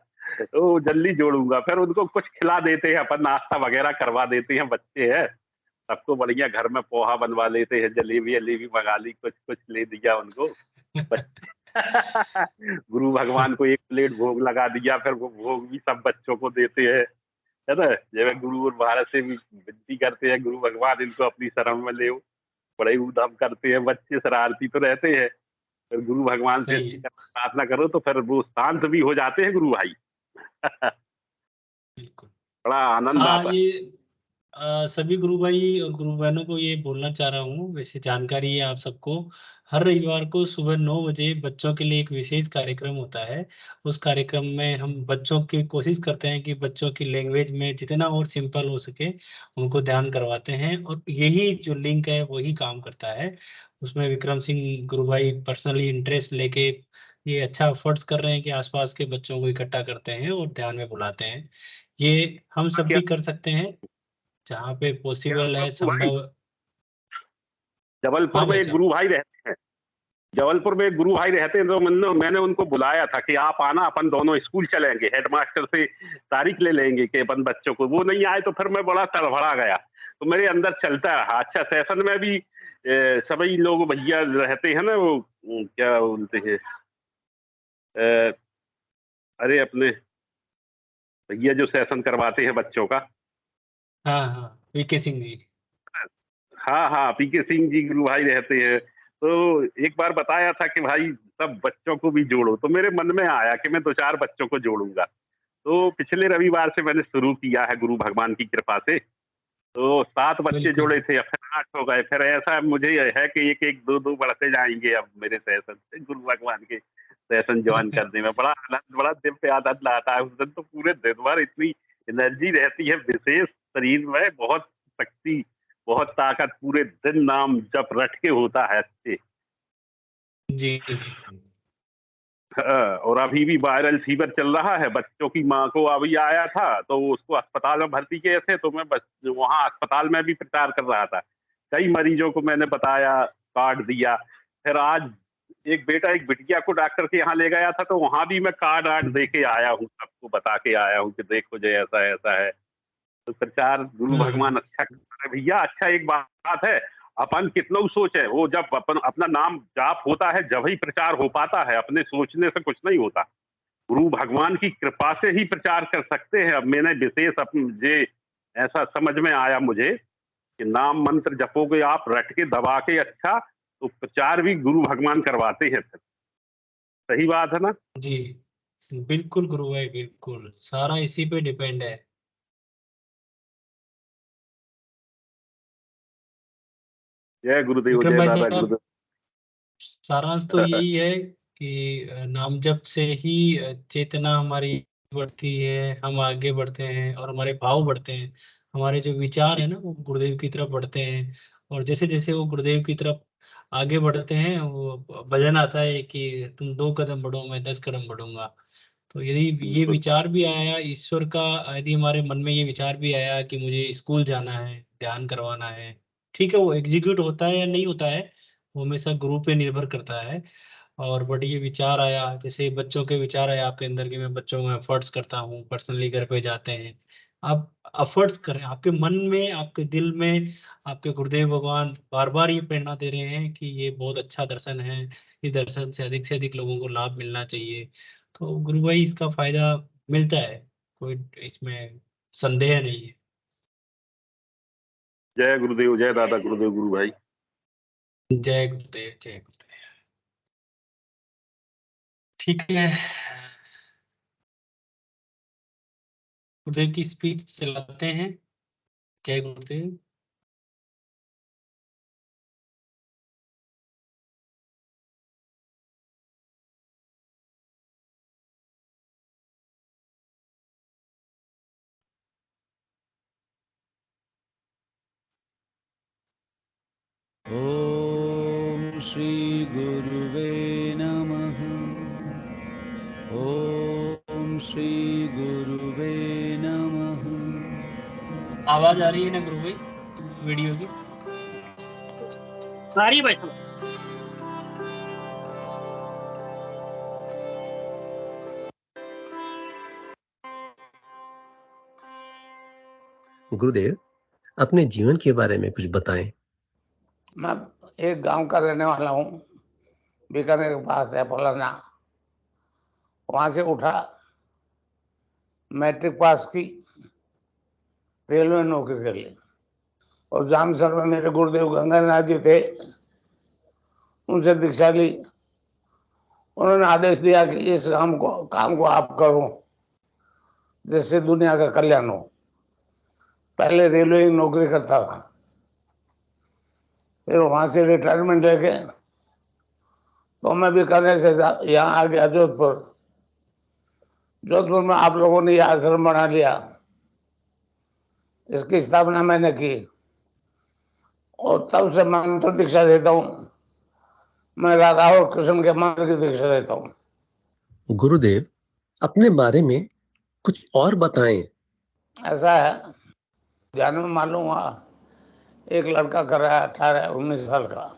तो जल्दी जोड़ूंगा। फिर उनको कुछ खिला देते हैं, अपन नाश्ता वगैरह करवा देते हैं, बच्चे हैं सबको बढ़िया, घर में पोहा बनवा लेते हैं, जलेबी जलेबी मंगा ली, कुछ कुछ ले दिया उनको। गुरु भगवान को 1 प्लेट भोग लगा दिया, फिर वो भोग भी सब बच्चों को देते हैं, है ना। जब गुरु और महाराज से भी विनती करते हैं, गुरु भगवान इनको अपनी शरण में ले, बड़े उधम करते हैं बच्चे, शरारती तो रहते हैं। फिर गुरु भगवान से सही है, प्रार्थना करो तो फिर वो शांत भी हो जाते हैं गुरु भाई। बिल्कुल। बड़ा आनंद हाँ, आता है। ये सभी गुरु भाई और गुरु बहनों को ये बोलना चाह रहा हूँ, वैसे जानकारी है आप सबको। हर रविवार को सुबह 9 बजे बच्चों के लिए एक विशेष कार्यक्रम होता है। उस कार्यक्रम में हम बच्चों की कोशिश करते हैं कि बच्चों की लैंग्वेज में जितना और सिंपल हो सके उनको ध्यान करवाते हैं, और यही जो लिंक है वही काम करता है। उसमें विक्रम सिंह गुरु भाई पर्सनली इंटरेस्ट लेके ये अच्छा एफर्ट्स कर रहे हैं कि आसपास के बच्चों को इकट्ठा करते हैं और ध्यान में बुलाते हैं। ये हम सब क्या भी कर सकते हैं जहाँ पे क्या पॉसिबल हुआ है, गुरु भाई, संभव। जबलपुर हाँ में भाई एक साहब। गुरु भाई रहते हैं, जबलपुर में एक गुरु भाई रहते हैं, तो मैंने उनको बुलाया था कि आप आना, अपन दोनों स्कूल चलेंगे, हेडमास्टर से तारीख ले लेंगे कि अपन बच्चों को। वो नहीं आए तो फिर मैं बड़ा तड़बड़ा गया, तो मेरे अंदर चलता रहा। अच्छा, सेशन में भी सभी लोग भैया रहते हैं ना, वो क्या बोलते हैं, अ, अरे अपने भैया जो सेशन करवाते हैं बच्चों का। हाँ हाँ, वीके सिंह जी। हाँ हाँ, पीके सिंह जी गुरु भाई रहते हैं। तो एक बार बताया था कि भाई सब बच्चों को भी जोड़ो, तो मेरे मन में आया कि मैं 2-4 बच्चों को जोड़ूंगा। तो पिछले रविवार से मैंने शुरू किया है गुरु भगवान की कृपा से। तो 7 बच्चे बिल्कुल। जोड़े थे, अब फिर 8 हो गए। फिर ऐसा मुझे है कि 1-1, 2-2 बढ़ते जाएंगे अब मेरे सेशन से, गुरु भगवान के सेशन ज्वाइन करने में बड़ा आनंद, बड़ा दिव्य आनंद आता है। उस दिन तो पूरे दिन भर इतनी एनर्जी रहती है विशेष शरीर में, बहुत शक्ति, बहुत ताकत, पूरे दिन नाम जप रट के होता है अच्छे। जी जी। और अभी भी वायरल फीवर चल रहा है, बच्चों की माँ को अभी आया था, तो उसको अस्पताल में भर्ती किए थे, तो मैं वहाँ अस्पताल में भी प्रचार कर रहा था। कई मरीजों को मैंने बताया, कार्ड दिया। फिर आज एक बेटा एक बिटिया को डॉक्टर के यहाँ ले गया था, तो वहाँ भी मैं कार्ड आर्ड दे के आया हूँ, सबको बता के आया हूँ कि देखो जो ऐसा ऐसा है। तो प्रचार गुरु भगवान अच्छा करता है भैया। अच्छा, एक बात है, अपन कितना सोचे, वो जब अपन अपना नाम जाप होता है जब ही प्रचार हो पाता है, अपने सोचने से कुछ नहीं होता। गुरु भगवान की कृपा से ही प्रचार कर सकते हैं। अब मैंने विशेष मुझे ऐसा समझ में आया मुझे कि नाम मंत्र जपोगे आप रट के दबा के, अच्छा तो प्रचार भी गुरु भगवान करवाते हैं। सही बात है ना। जी बिल्कुल गुरु भाई, बिल्कुल सारा इसी पे डिपेंड है। जय गुरुदेव, विक्रम जय भाई दादा साहब, गुरुदेव। सारांश तो यही है कि नाम जप से ही चेतना हमारी बढ़ती है, हम आगे बढ़ते हैं और हमारे भाव बढ़ते हैं। हमारे जो विचार है ना वो गुरुदेव की तरफ बढ़ते हैं, और जैसे जैसे वो गुरुदेव की तरफ आगे बढ़ते हैं, वो भजन आता है कि तुम 2 कदम बढ़ो मैं 10 कदम बढ़ूंगा। तो यदि ये बिल्कुल। विचार भी आया ईश्वर का, यदि हमारे मन में ये विचार भी आया कि मुझे स्कूल जाना है, ध्यान करवाना है, ठीक है, वो एग्जीक्यूट होता है या नहीं होता है, वो हमेशा गुरु पे निर्भर करता है। और बट ये विचार आया, जैसे बच्चों के विचार आया आपके अंदर कि मैं बच्चों में एफर्ट्स करता हूँ, पर्सनली घर पे जाते हैं, आप एफर्ट्स करें, आपके मन में, आपके दिल में, आपके गुरुदेव भगवान बार बार ये प्रेरणा दे रहे हैं कि ये बहुत अच्छा दर्शन है, इस दर्शन से अधिक लोगों को लाभ मिलना चाहिए। तो गुरु भाई इसका फायदा मिलता है, कोई इसमें संदेह नहीं है। जय गुरुदेव, जय दादा गुरुदेव, गुरु भाई। जय गुरुदेव, जय गुरुदेव। ठीक है, गुरुदेव की स्पीच चलाते हैं। जय गुरुदेव। ॐ श्री गुरुवे नमः। ॐ श्री गुरुवे नमः। आवाज आ रही है ना गुरु भाई वीडियो की? आ रही है भाई साहब? गुरुदेव, अपने जीवन के बारे में कुछ बताएं। मैं एक गांव का रहने वाला हूँ, बीकानेर के पास है फलाना। वहां से उठा, मैट्रिक पास की, रेलवे नौकरी कर ली। और जामसर में मेरे गुरुदेव गंगानाथ जी थे, उनसे दीक्षा ली। उन्होंने आदेश दिया कि इस काम को आप करो जिससे दुनिया का कल्याण हो। पहले रेलवे की नौकरी करता था, फिर वहां से रिटायरमेंट लेके तो मैं बीकानेर से यहाँ आ गया जोधपुर। जोधपुर में आप लोगों ने ये आश्रम बना लिया, इसकी स्थापना मैंने की और तब से मंत्र दीक्षा देता हूँ। मैं राधा और कृष्ण के मंत्र की दीक्षा देता हूँ। गुरुदेव, अपने बारे में कुछ और बताएं। ऐसा है, ध्यान में मालूम हुआ एक लड़का कर रहा है 18-19 साल का,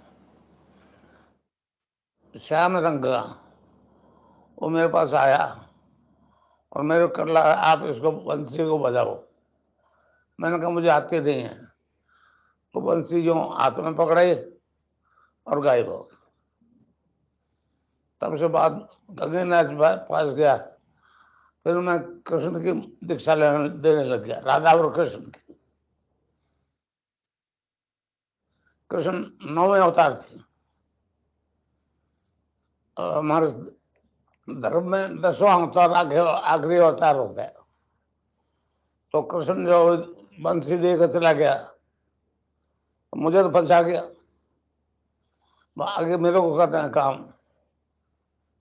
श्याम रंग का। वो मेरे पास आया और मेरे को कर लगा आप इसको बंसी को बजाओ। मैंने कहा मुझे आती नहीं है। तो बंसी जो हाथ में पकड़ाई और गायब हो गई। तब से बाद गंगेनाथ पास गया, फिर मैं कृष्ण की दीक्षा देने लग गया, राधा और कृष्ण की। कृष्ण 9वें अवतार थे। हमारे धर्म में 10वां अवतार आखिरी अवतार होता है। तो कृष्ण जो बंसी देकर चला गया, मुझे तो फंसा गया, आगे मेरे को करना है काम।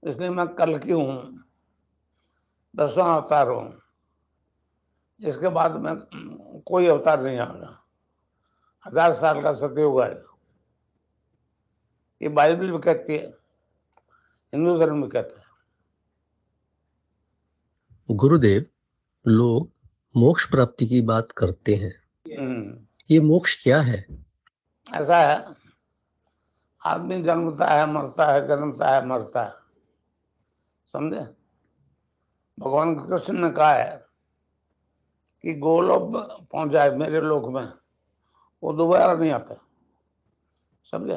इसलिए मैं कल की हूँ, 10वां अवतार हूँ। इसके बाद में कोई अवतार नहीं आएगा। 1000 साल का सतयुग आएगा। ये बाइबल भी कहती है, हिंदू धर्म में कहता है। गुरुदेव, लोग मोक्ष प्राप्ति की बात करते हैं, ये मोक्ष क्या है? ऐसा है, आदमी जन्मता है मरता है, जन्मता है मरता है, समझे। भगवान कृष्ण ने कहा है कि गोलोक पहुंच जाए मेरे लोक में, वो दोबारा नहीं आता, समझे।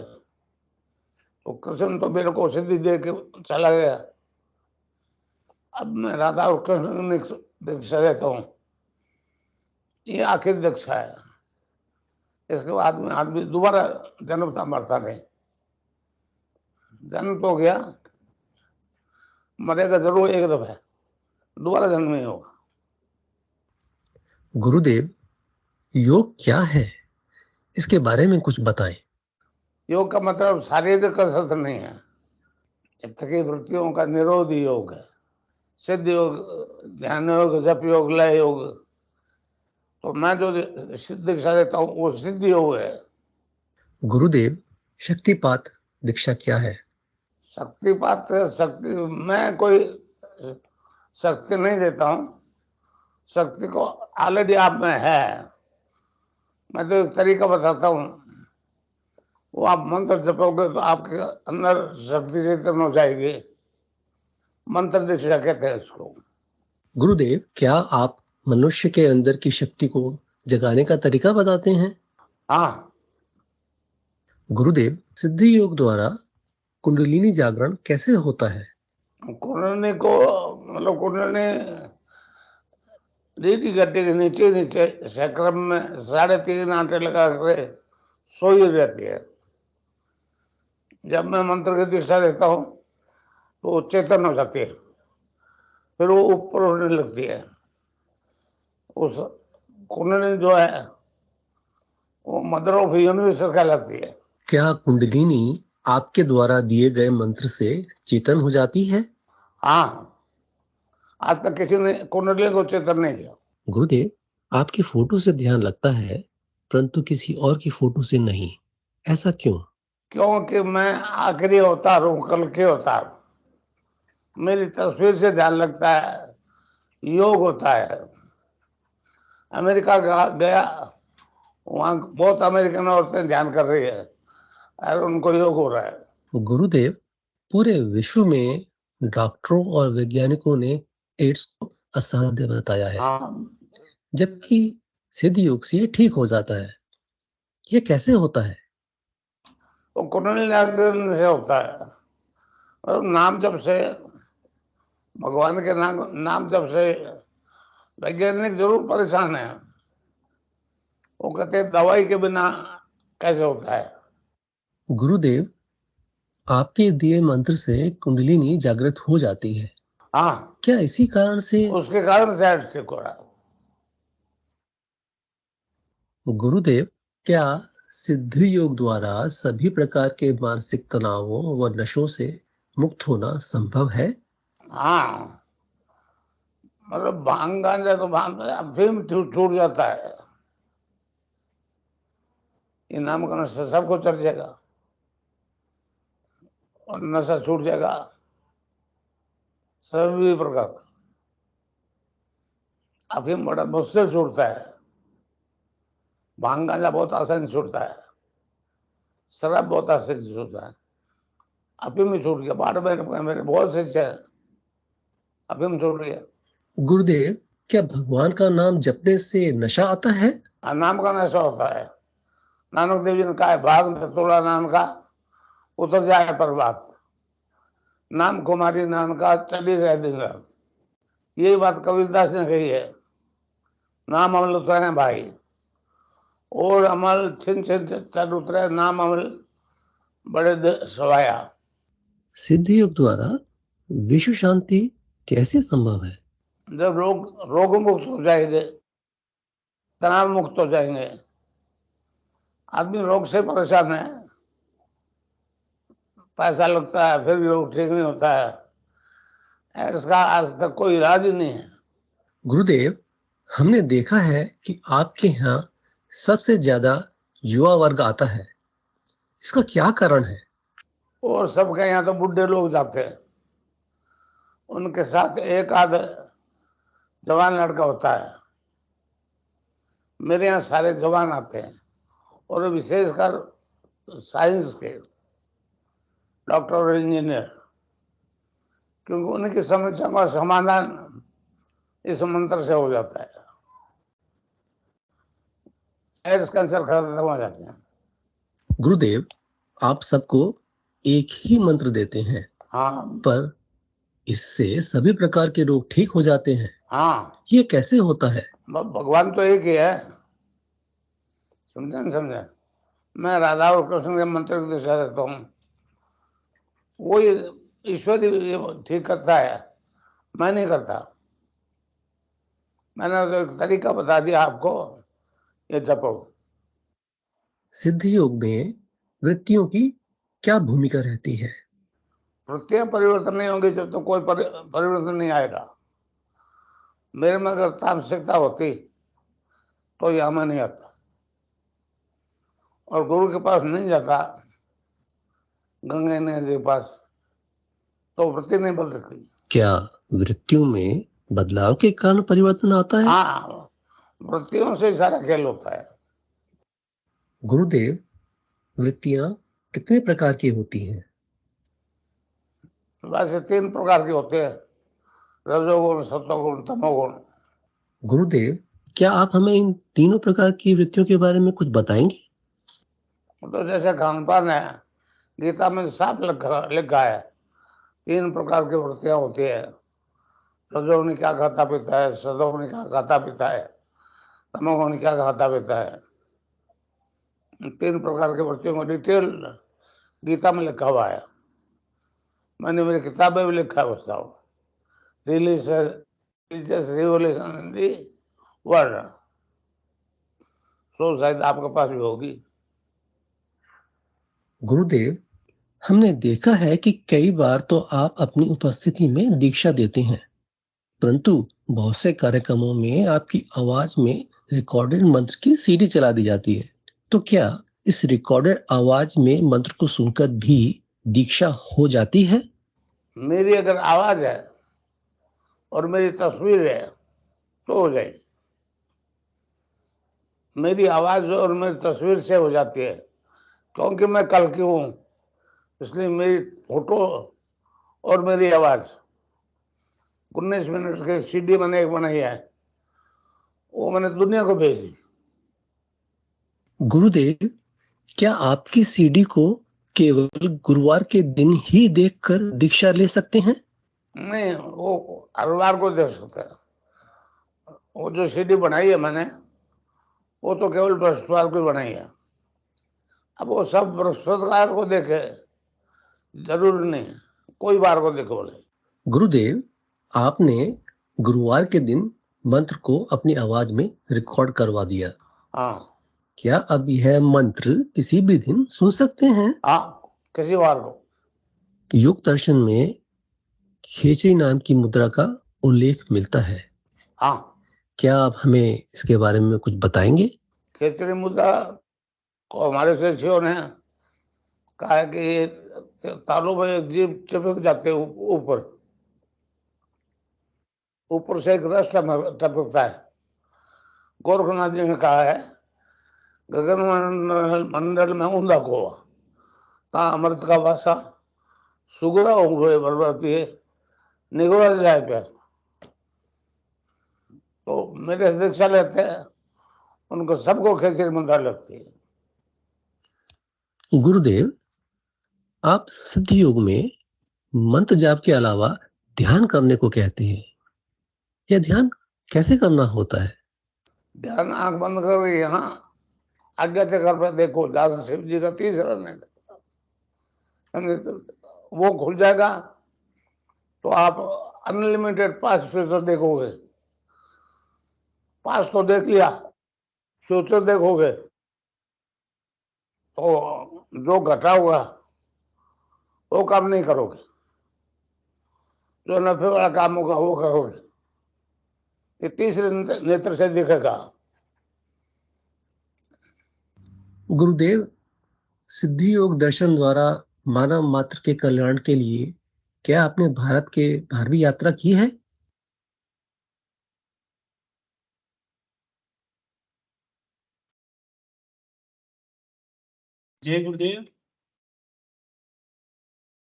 तो कृष्ण तो मेरे को सिद्धि दे के चला गया। अब मैं राधा और कृष्ण की दीक्षा देता हूँ, ये आखिरी दीक्षा है। इसके बाद में आदमी दोबारा जन्मता मरता नहीं। जन्म तो गया, मरेगा जरूर एक दफा, दोबारा जन्म नहीं होगा। गुरुदेव, योग क्या है, इसके बारे में कुछ बताएं। योग का मतलब शारीरिक कसरत नहीं है, चित्त की वृत्तियों का निरोध योग है। सिद्ध योग, ध्यान योग, जप योग, लय योग। तो मैं जो दीक्षा देता हूँ वो सिद्ध योग है। गुरुदेव, शक्तिपात दीक्षा क्या है? शक्तिपात शक्ति, मैं कोई शक्ति नहीं देता हूँ, शक्ति को ऑलरेडी आप में है। मैं तो एक तरीका बताता हूँ, वो आप मंत्र जपोगे तो आपके अंदर शक्ति चेतन हो जाएगी। मंत्र दीक्षा कहते हैं इसको। गुरुदेव, क्या आप मनुष्य के अंदर की शक्ति को जगाने का तरीका बताते हैं? हाँ, गुरुदेव, सिद्धि योग द्वारा कुंडलिनी जागरण कैसे होता है? कुंडली को मतलब कुंडली रीति गड्ढे के नीचे नीचे सक्रम में 3.5 आटे लगा कर सोई रहती है। जब मैं मंत्र की दीक्षा देता हूँ तो वो चेतन हो जाती है, फिर वो ऊपर उड़ने लगती है। उस कुंडली जो है वो मदर ऑफ यूनिवर्स कहलाती है। क्या कुंडलिनी आपके द्वारा दिए गए मंत्र से चेतन हो जाती है? हाँ, आज तक किसी ने कुंडली को चेतन नहीं किया। गुरुदेव, आपकी फोटो से ध्यान लगता है परंतु किसी और की फोटो से नहीं, ऐसा क्यों? क्योंकि मैं आखिरी अवतार हूँ, कल के अवतार। मेरी तस्वीर से ध्यान लगता है, योग होता है। अमेरिका गया, वहाँ बहुत अमेरिकन औरतें ध्यान कर रही है और उनको योग हो रहा है। गुरुदेव, पूरे विश्व में डॉक्टरों और वैज्ञानिकों ने एड्स को असाध्य बताया है, हाँ, जबकि सिद्ध योग से ये ठीक हो जाता है। ये कैसे होता है? वो कुंडली जागरण से होता है। और नाम जब से, भगवान के नाम जब से वैज्ञानिक जरूर परेशान है। वो कहते हैं दवाई के बिना कैसे होता है। गुरुदेव, आपके दिए मंत्र से कुंडलिनी जागृत हो जाती है। हाँ, क्या इसी कारण से? उसके कारण से हेड स्ट्रिक हो रहा है। गुरुदेव, क्या सिद्धि योग द्वारा सभी प्रकार के मानसिक तनावों व नशों से मुक्त होना संभव है? हाँ, मतलब भांग गांजा तो भांग, अफीम छूट जाता है। ये नाम का नशा सबको चढ़ जाएगा और नशा छूट जाएगा सभी प्रकार का। अफीम बड़ा मुश्किल छूटता है, भांग गांजा बहुत आसानी से छूटता है, शराब बहुत आसानी से छूटता है, अफीम ही छूट गया। बाढ़ में मेरे बहुत से अफीम छूट गया। गुरुदेव, क्या भगवान का नाम जपने से नशा आता है? नाम का नशा होता है। नानक देव जी ने कहा है, भाग तोड़ा नाम का उतर जाए पर्वत, नाम कुमारी नाम का चली रहे दिन रात। यही बात कबीरदास ने कही है, नाम अमल उतरे भाई, और अमल छिन छिन चढ़ उतरे, नाम अमल बड़े सवाया। सिद्धि योग द्वारा विश्व शांति कैसे संभव है? जब रोग मुक्त हो जाएंगे, तनाव मुक्त हो जाएंगे। आदमी रोग से परेशान है, पैसा लगता है फिर भी रोग ठीक नहीं होता है, इसका आज तक कोई इलाज ही नहीं है। गुरुदेव, हमने देखा है कि आपके यहाँ सबसे ज्यादा युवा वर्ग आता है, इसका क्या कारण है? और सबके यहाँ तो बुढ़े लोग जाते हैं, उनके साथ एक आध जवान लड़का होता है। मेरे यहाँ सारे जवान आते हैं, और विशेषकर साइंस के डॉक्टर और इंजीनियर, क्योंकि उनकी समस्या का समाधान इस मंत्र से हो जाता है। एड्स कैंसर खत्म हो जाते हैं। गुरुदेव, आप सबको एक ही मंत्र देते हैं, हाँ, पर इससे सभी प्रकार के रोग ठीक हो जाते हैं, हाँ, ये कैसे होता है? भगवान तो एक ही है, समझे न समझे। मैं राधा और कृष्ण के मंत्र की दिशा देता हूँ, वो ईश्वर ही ठीक करता है, मैं नहीं करता। मैंने तो एक तरीका बता दिया आपको, ये जपो। सिद्धि योग में वृत्तियों की क्या भूमिका रहती है? वृत्तियां परिवर्तन नहीं होंगी जब तो कोई परिवर्तन नहीं आएगा। मेरे में अगर तामसिकता होती तो यहाँ में नहीं आता, और गुरु के पास नहीं जाता गंगा नदी के पास, तो वृत्ति नहीं बदल सकती। क्या वृत्तियों में बदलाव के कारण परिवर्तन आता है? हाँ, वृत्तियों से सारा खेल होता है। गुरुदेव, वृत्तियां कितने प्रकार की होती हैं? वैसे 3 प्रकार के होते हैं, रजोगुण, सत्वगुण, तमोगुण। गुरुदेव, क्या आप हमें इन तीनों प्रकार की वृत्तियों के बारे में कुछ बताएंगे? तो जैसे खान पान है, गीता में साफ लिखा है 3 प्रकार की वृत्तियां होती है। रजोगुण क्या खाता पीता है, सत्वगुण क्या खाता पीता है, तमोगुण क्या खाता पीता है। 3 प्रकार की वृत्तियों को डिटेल गीता में लिखा हुआ है। मैंने मेरी किताब में भी लिखा है उसका, religious revolution in the world. तो शायद आपके पास भी होगी। गुरुदेव, हमने देखा है कि कई बार तो आप अपनी उपस्थिति में दीक्षा देते हैं, परंतु बहुत से कार्यक्रमों में आपकी आवाज में रिकॉर्डेड मंत्र की सीडी चला दी जाती है। तो क्या इस रिकॉर्डेड आवाज में मंत्र को सुनकर भी दीक्षा हो जाती है? मेरी अगर आवाज है और मेरी तस्वीर है तो हो जाएगी। मेरी आवाज और मेरी तस्वीर से हो जाती है, क्योंकि मैं कल की हूं, इसलिए मेरी फोटो और मेरी आवाज 19 मिनट की सीडी मैंने एक बनाई है, वो मैंने दुनिया को भेज दी। गुरुदेव, क्या आपकी सीडी को केवल गुरुवार के दिन ही देखकर दीक्षा ले सकते हैं? नहीं, वो हर बार को देख सकते हैं। वो जो सीडी बनाई है मैंने, वो तो केवल बृहस्पतिवार को बनाई है। अब वो सब बृहस्पतिवार को देखे, जरूरी नहीं, कोई बार को देखे बोले। गुरुदेव, आपने गुरुवार के दिन मंत्र को अपनी आवाज में रिकॉर्ड करवा दिया। हाँ। क्या अब यह मंत्र किसी भी दिन सुन सकते हैं? हाँ, किसी बार को। योग दर्शन में खेचरी नाम की मुद्रा का उल्लेख मिलता है। हाँ। क्या आप हमें इसके बारे में कुछ बताएंगे? खेचरी मुद्रा को हमारे शिष्यों ने कहा है कि तालू में एक जीव चिपक जाते ऊपर ऊपर से एक रस टपकता है। गोरखनाथ जी ने कहा है, गगन मंडल में ऊंधा कोवा ता अमृत का वासा सुगरा हुए बरबर पिए निगोरा जाए प्यास। तो मेरे से दीक्षा लेते हैं, उनको सबको खेचरी मुद्रा लगती है। गुरुदेव, आप सिद्ध योग में मंत्र जाप के अलावा ध्यान करने को कहते हैं। यह ध्यान कैसे करना होता है? ध्यान आंख बंद करो, यहाँ आज्ञा चक्र पर देखो, जहां शिव जी का 3 तो वो खुल जाएगा, तो आप अनलिमिटेड 5 फीसद देखोगे। 5 तो देख लिया, फ्यूचर देखोगे तो जो घटा हुआ वो काम नहीं करोगे, जो नफे वाला काम होगा वो करोगे। ये तीसरे नेत्र से दिखेगा। गुरुदेव, सिद्धि योग दर्शन द्वारा मानव मात्र के कल्याण के लिए क्या आपने भारत के बाहर भी यात्रा की है? जय गुरुदेव।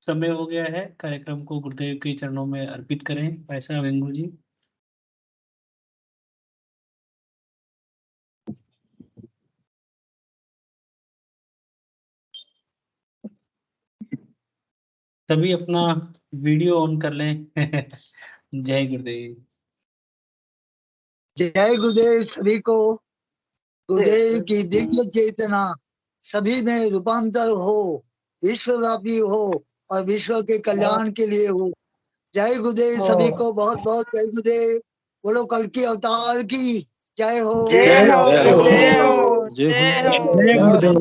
समय हो गया है, कार्यक्रम को गुरुदेव के चरणों में अर्पित करें। ऐसा वेंगुल जी। सभी अपना वीडियो ऑन कर लें। जय गुरुदेव। जय गुरुदेव सभी को। गुरुदेव की दिव्य चेतना सभी में रूपांतर हो, विश्वव्यापी हो और विश्व के कल्याण के लिए हो। जय गुरुदेव सभी को, बहुत बहुत जय गुरुदेव। बोलो कल की अवतार की जय हो। जय हो, जय हो, जय हो, जय जय हो,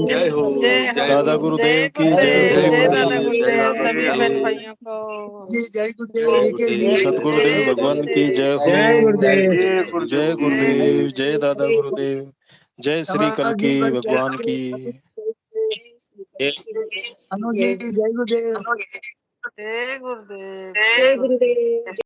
जय हो, जय दादा हो। गुरुदेव की जय जय जय गुरुदेव, जय हो। दादा गुरुदेव, जय गुरुदेव, दादा सभी बहन गुरुदेव। भाइयों को जी जय गुरुदेव जय विके जी। गुरुदेव, सतगुरुदेव भगवान की जय हो। जय जय गुरुदेव, जय गुरुदेव, जय दादा गुरुदेव, जय श्री कल की जीवन भगवान की। कैसे अनुज जी जय गुरुदेव। जय गुरुदेव। जय गुरुदेव।